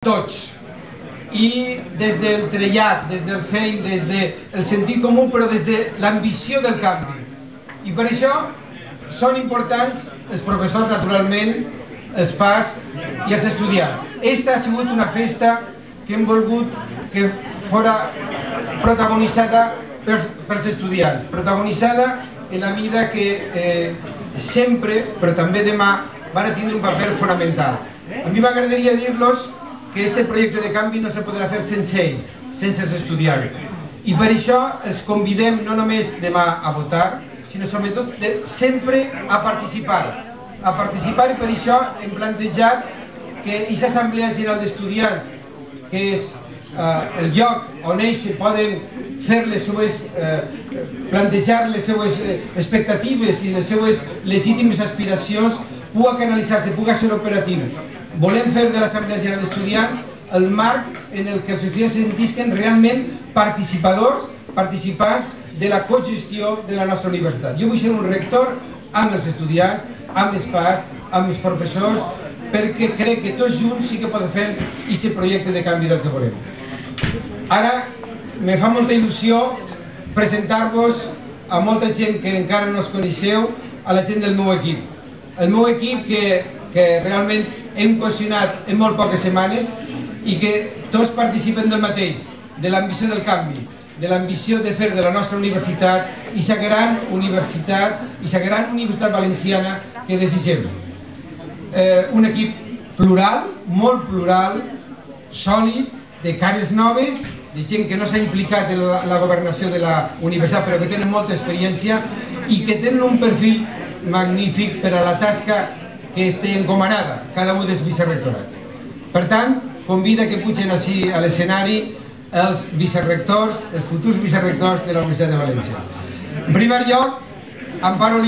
tots, i des del trellat, des del fei, des del sentit comú, però des de l'ambició del canvi. I per això són importants els professors, naturalment, els pares i els estudiants. Esta ha sigut una festa que hem volgut que fora protagonitzada pels estudiants, protagonitzada en la mida que sempre, però també demà, van a tindre un paper fonamental. A mi m'agradaria dir-los que este proyecto de canvi no se podrà fer sense ells, sense els estudiants. I per això els convidem no només demà a votar, sinó sobretot sempre a participar. A participar, i per això hem plantejat que aquesta Assemblea General d'Estudiants, que és el lloc on ells poden fer les seues, plantejar les seues expectatives i les seues legítimes aspiracions, pugui canalitzar-se, pugui ser operatiu. Volem fer de l'Assemblea General d'Estudiants el marc en el que els estudiants se sentisquen realment participants de la cogestió de la nostra universitat. Jo vull ser un rector amb els estudiants, amb els pares, amb els professors, perquè crec que tots junts sí que podem fer aquest projecte de canvi del que volem. Ara, me fa molta il·lusió presentar-vos a molta gent que encara no es coneixeu, a la gent del meu equip. El meu equip que realment hem cohesionat en molt poques setmanes i que tots participen del mateix, de l'ambició del canvi, de l'ambició de fer de la nostra universitat i la gran universitat valenciana que desitgem. Un equip plural, molt plural, sòlid, de cares noves, de gent que no s'ha implicat en la governació de la universitat però que tenen molta experiència i que tenen un perfil magnífic per a la tasca que esté encomanada cada un dels vicerrectorats. Per tant, convida que pugen així a l'escenari els vicerrectors, els futurs vicerrectors de la Universitat de València. En primer lloc, Amparo